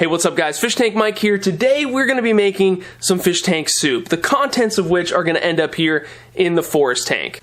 Hey, what's up guys? Fish Tank Mike here. Today we're going to be making some fish tank soup, the contents of which are going to end up here in the forest tank.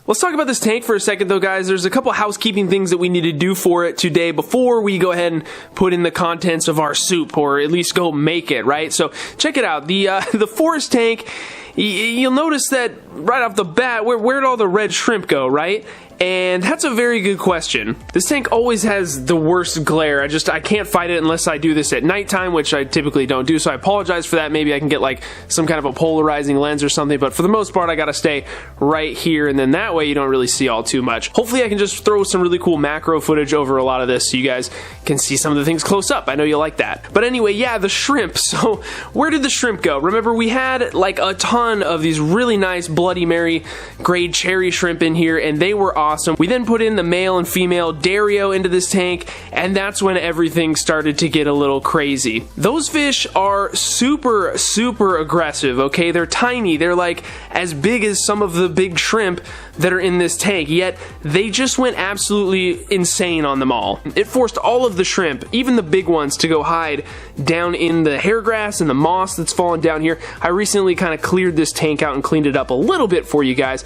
Let's talk about this tank for a second though, guys. There's a couple housekeeping things that we need to do for it today before we go ahead and put in the contents of our soup, or at least go make it, right? So check it out. The forest tank, you'll notice that right off the bat, where'd all the red shrimp go, right? And that's a very good question. This tank always has the worst glare. I can't fight it unless I do this at nighttime, which I typically don't do, so I apologize for that. Maybe I can get like some kind of a polarizing lens or something, but for the most part I gotta stay right here, and then that way you don't really see all too much. Hopefully I can just throw some really cool macro footage over a lot of this so you guys can see some of the things close up. I know you like that. But anyway, yeah, the shrimp. So where did the shrimp go? Remember, we had like a ton of these really nice Bloody Mary grade cherry shrimp in here, and they were awesome. We then put in the male and female Dario into this tank, and that's when everything started to get a little crazy. Those fish are super aggressive, okay? They're tiny. They're like as big as some of the big shrimp that are in this tank, yet they just went absolutely insane on them all. It forced all of the shrimp, even the big ones, to go hide down in the hair grass and the moss that's fallen down here. I recently kind of cleared this tank out and cleaned it up a little bit for you guys,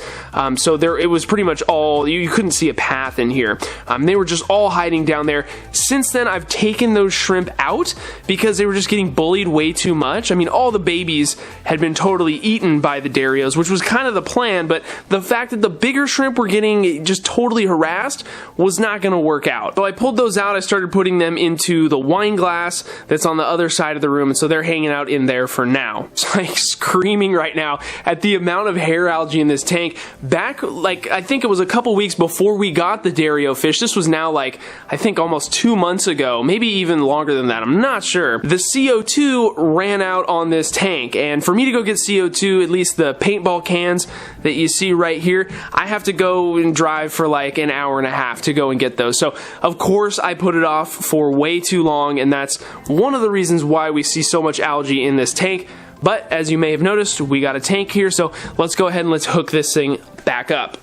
so it was pretty much all, you couldn't see a path in here. They were just all hiding down there. Since then, I've taken those shrimp out because they were just getting bullied way too much. I mean, all the babies had been totally eaten by the Darios, which was kind of the plan, but the fact that the bigger shrimp were getting just totally harassed was not going to work out. So I pulled those out. I started putting them into the wine glass that's on the other side of the room, and so they're hanging out in there for now. It's like screaming right now at the amount of hair algae in this tank. Back, like, I think it was a couple weeks before we got the Dario fish. This was now like, I think almost 2 months ago, maybe even longer than that. I'm not sure. The CO2 ran out on this tank, and for me to go get CO2, at least the paintball cans that you see right here, I have to go and drive for like an hour and a half to go and get those. So of course I put it off for way too long, and that's one of the reasons why we see so much algae in this tank. But as you may have noticed, we got a tank here, so let's go ahead and let's hook this thing back up.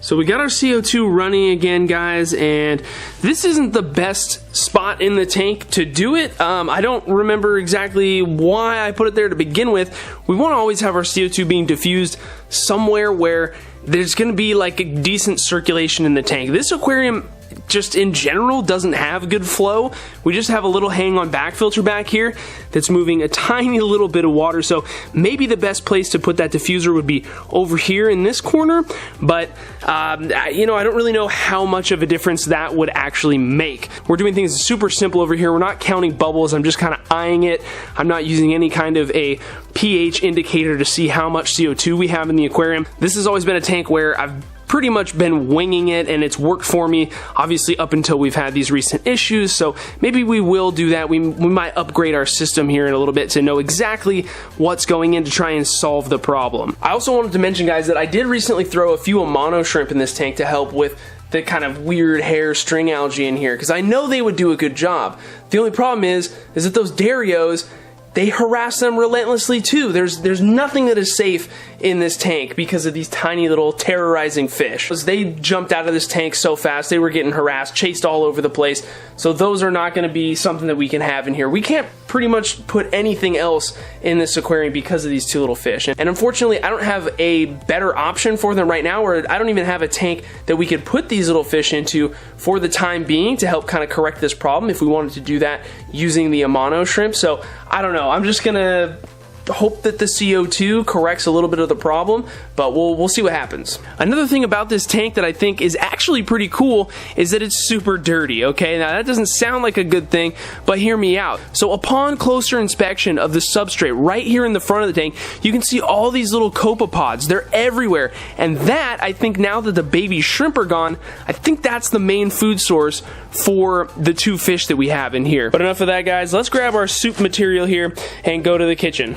So we got our CO2 running again, guys, and this isn't the best spot in the tank to do it. I don't remember exactly why I put it there to begin with. We want to always have our CO2 being diffused somewhere where there's going to be like a decent circulation in the tank. This aquarium just in general doesn't have good flow. We just have a little hang on back filter back here that's moving a tiny little bit of water, so maybe the best place to put that diffuser would be over here in this corner, but you know, I don't really know how much of a difference that would actually make. We're doing things super simple over here. We're not counting bubbles. I'm just kind of eyeing it. I'm not using any kind of a pH indicator to see how much CO2 we have in the aquarium. This has always been a tank where I've pretty much been winging it, and it's worked for me, obviously, up until we've had these recent issues. So maybe we will do that. We might upgrade our system here in a little bit to know exactly what's going in to try and solve the problem. I also wanted to mention, guys, that I did recently throw a few Amano shrimp in this tank to help with the kind of weird hair string algae in here, because I know they would do a good job. The only problem is that those Darios, they harass them relentlessly too. There's nothing that is safe in this tank because of these tiny little terrorizing fish. They jumped out of this tank so fast, they were getting harassed, chased all over the place. So those are not going to be something that we can have in here. We can't pretty much put anything else in this aquarium because of these two little fish. And unfortunately, I don't have a better option for them right now, or I don't even have a tank that we could put these little fish into for the time being to help kind of correct this problem if we wanted to do that using the Amano shrimp. So I don't know. I'm just gonna hope that the CO2 corrects a little bit of the problem, but we'll see what happens. Another thing about this tank that I think is actually pretty cool is that it's super dirty, okay? Now that doesn't sound like a good thing, but hear me out. So upon closer inspection of the substrate right here in the front of the tank, you can see all these little copepods. They're everywhere, and that, I think now that the baby shrimp are gone, I think that's the main food source for the two fish that we have in here. But enough of that, guys. Let's grab our soup material here and go to the kitchen.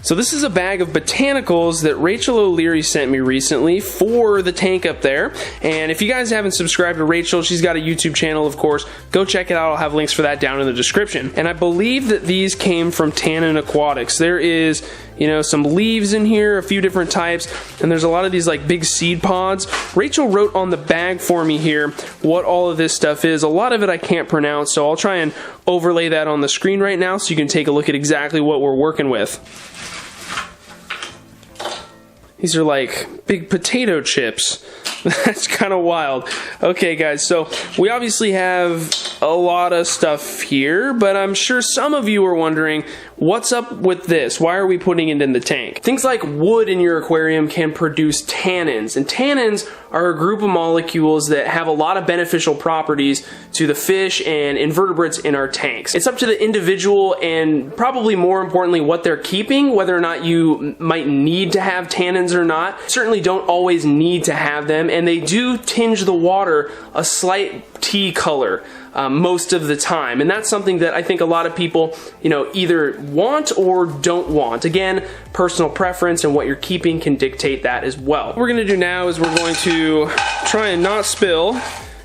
So this is a bag of botanicals that Rachel O'Leary sent me recently for the tank up there. And if you guys haven't subscribed to Rachel, she's got a YouTube channel, of course. Go check it out. I'll have links for that down in the description. And I believe that these came from Tannin Aquatics. There is, you know, some leaves in here, a few different types, and there's a lot of these like big seed pods. Rachel wrote on the bag for me here what all of this stuff is. A lot of it I can't pronounce, so I'll try and overlay that on the screen right now so you can take a look at exactly what we're working with. These are like big potato chips. That's kind of wild. Okay, guys, so we obviously have a lot of stuff here, but I'm sure some of you are wondering, what's up with this? Why are we putting it in the tank? Things like wood in your aquarium can produce tannins, and tannins are a group of molecules that have a lot of beneficial properties to the fish and invertebrates in our tanks. It's up to the individual and probably more importantly what they're keeping, whether or not you might need to have tannins or not. Certainly don't always need to have them, and they do tinge the water a slight tea color most of the time, and that's something that I think a lot of people, you know, either want or don't want. Again, personal preference and what you're keeping can dictate that as well. What we're going to do now is we're going to try and not spill.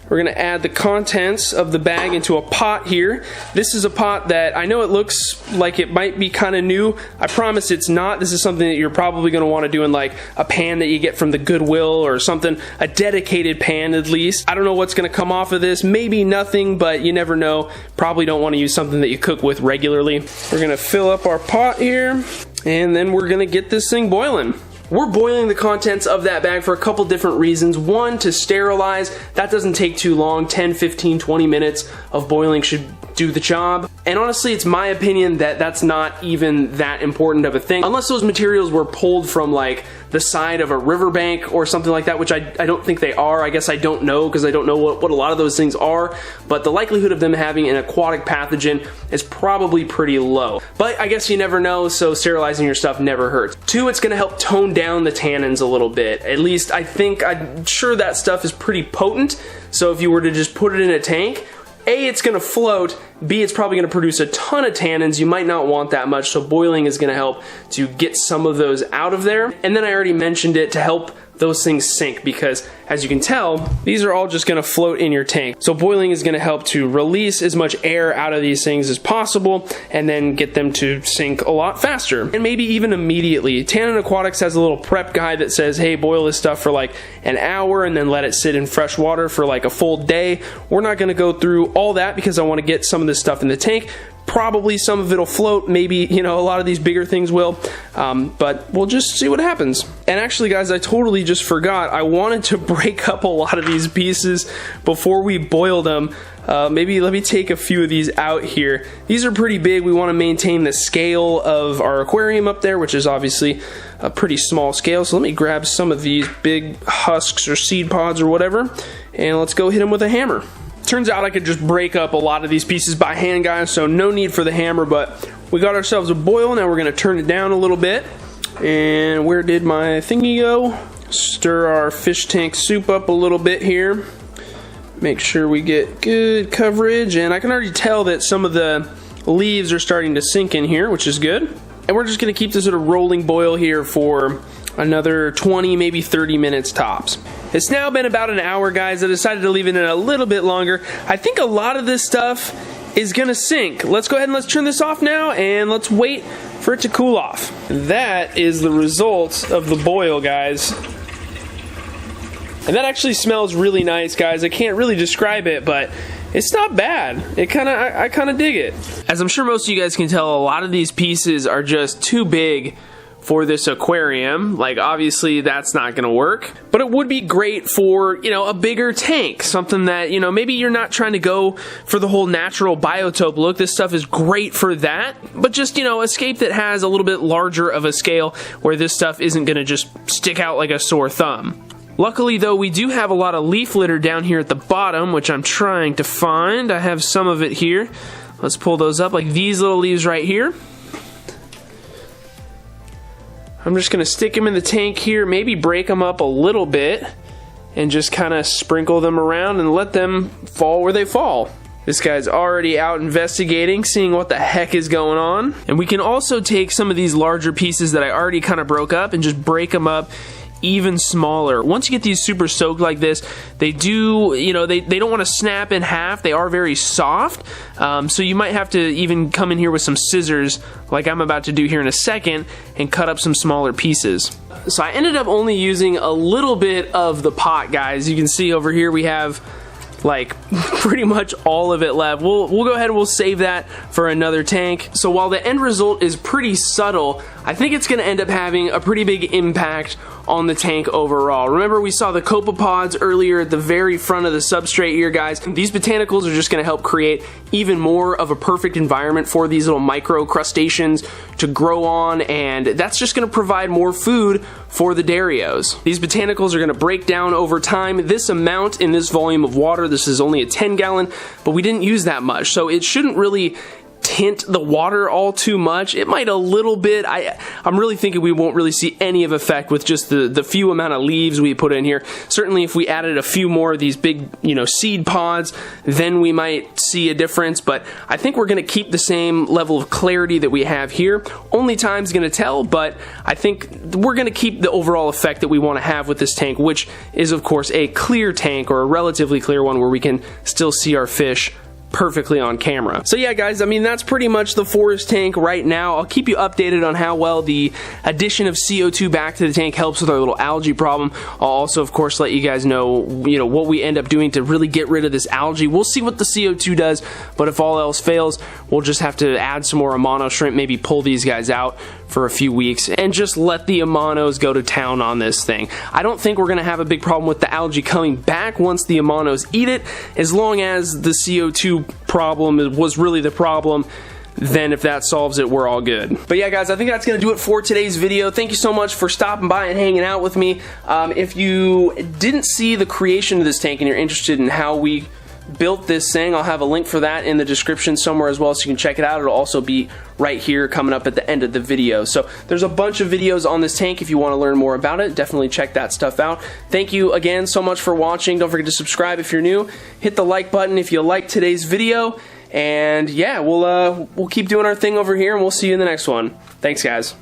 We're going to add the contents of the bag into a pot here. This is a pot that I know it looks like it might be kind of new. I promise it's not. This is something that you're probably going to want to do in like a pan that you get from the Goodwill or something, a dedicated pan at least. I don't know what's going to come off of this. Maybe nothing, but you never know. Probably don't want to use something that you cook with regularly. We're going to fill up our pot here, and then we're going to get this thing boiling. We're boiling the contents of that bag for a couple different reasons. One, to sterilize. That doesn't take too long. 10, 15, 20 minutes of boiling should do the job. And honestly, it's my opinion that that's not even that important of a thing. Unless those materials were pulled from like the side of a riverbank or something like that, which I don't think they are. I guess I don't know because I don't know what a lot of those things are. But the likelihood of them having an aquatic pathogen is probably pretty low. But I guess you never know, so sterilizing your stuff never hurts. Two, it's going to help tone down the tannins a little bit. At least I'm sure that stuff is pretty potent. So if you were to just put it in a tank, A, it's going to float, B, it's probably going to produce a ton of tannins. You might not want that much, so boiling is going to help to get some of those out of there. And then I already mentioned it to help those things sink, because as you can tell, these are all just going to float in your tank. So boiling is going to help to release as much air out of these things as possible and then get them to sink a lot faster, and maybe even immediately. Tannin Aquatics has a little prep guide that says, hey, boil this stuff for like an hour and then let it sit in fresh water for like a full day. We're not going to go through all that because I want to get some of this stuff in the tank. Probably some of it'll float, maybe, you know, a lot of these bigger things will, but we'll just see what happens. And actually, guys, I totally just forgot. I wanted to break up a lot of these pieces before we boiled them. Maybe let me take a few of these out here. These are pretty big. We want to maintain the scale of our aquarium up there, which is obviously a pretty small scale. So let me grab some of these big husks or seed pods or whatever, and let's go hit them with a hammer. Turns out I could just break up a lot of these pieces by hand, guys, so no need for the hammer, but we got ourselves a boil. Now we're going to turn it down a little bit. And where did my thingy go? Stir our fish tank soup up a little bit here. Make sure we get good coverage, and I can already tell that some of the leaves are starting to sink in here, which is good. And we're just going to keep this at a rolling boil here for another 20, maybe 30 minutes tops. It's now been about an hour, guys. I decided to leave it in a little bit longer. I think a lot of this stuff is gonna sink. Let's go ahead and let's turn this off now, and let's wait for it to cool off. That is the result of the boil, guys. And that actually smells really nice, guys. I can't really describe it, but it's not bad. I kind of dig it. As I'm sure most of you guys can tell, a lot of these pieces are just too big for this aquarium. Like, obviously that's not gonna work, but it would be great for, you know, a bigger tank, something that, you know, maybe you're not trying to go for the whole natural biotope look. This stuff is great for that, but just, you know, a scape that has a little bit larger of a scale where this stuff isn't gonna just stick out like a sore thumb. Luckily, though, we do have a lot of leaf litter down here at the bottom, which I'm trying to find. I have some of it here. Let's pull those up, like these little leaves right here. I'm just going to stick them in the tank here, maybe break them up a little bit, and just kind of sprinkle them around and let them fall where they fall. This guy's already out investigating, seeing what the heck is going on. And we can also take some of these larger pieces that I already kind of broke up and just break them up even smaller. Once you get these super soaked like this, they do, you know, they don't want to snap in half. They are very soft, so you might have to even come in here with some scissors like I'm about to do here in a second and cut up some smaller pieces. So I ended up only using a little bit of the pot, guys. You can see over here we have like pretty much all of it left. We'll go ahead and we'll save that for another tank. So while the end result is pretty subtle, I think it's going to end up having a pretty big impact on the tank overall. Remember, we saw the copepods earlier at the very front of the substrate here, guys. These botanicals are just going to help create even more of a perfect environment for these little micro crustaceans to grow on, and that's just going to provide more food for the Darios. These botanicals are going to break down over time. This amount in this volume of water, this is only a 10 gallon, but we didn't use that much, so it shouldn't really tint the water all too much. It might a little bit. I'm really thinking we won't really see any of effect with just the few amount of leaves we put in here. Certainly if we added a few more of these big, you know, seed pods, then we might see a difference, but I think we're going to keep the same level of clarity that we have here. Only time's going to tell, but I think we're going to keep the overall effect that we want to have with this tank, which is of course a clear tank, or a relatively clear one where we can still see our fish perfectly on camera. So yeah, guys, I mean, that's pretty much the forest tank right now. I'll keep you updated on how well the addition of CO2 back to the tank helps with our little algae problem. I'll also, of course, let you guys know, you know, what we end up doing to really get rid of this algae. We'll see what the CO2 does, but if all else fails, we'll just have to add some more Amano shrimp, maybe pull these guys out for a few weeks and just let the Amanos go to town on this thing. I don't think we're going to have a big problem with the algae coming back once the Amanos eat it, as long as the CO2 problem was really the problem. Then if that solves it, we're all good. But yeah, guys, I think that's going to do it for today's video. Thank you so much for stopping by and hanging out with me. If you didn't see the creation of this tank and you're interested in how we built this thing, I'll have a link for that in the description somewhere as well, so you can check it out. It'll also be right here coming up at the end of the video. So there's a bunch of videos on this tank. If you want to learn more about it, definitely check that stuff out. Thank you again so much for watching. Don't forget to subscribe if you're new. Hit the like button if you liked today's video. And yeah, we'll keep doing our thing over here, and we'll see you in the next one. Thanks, guys.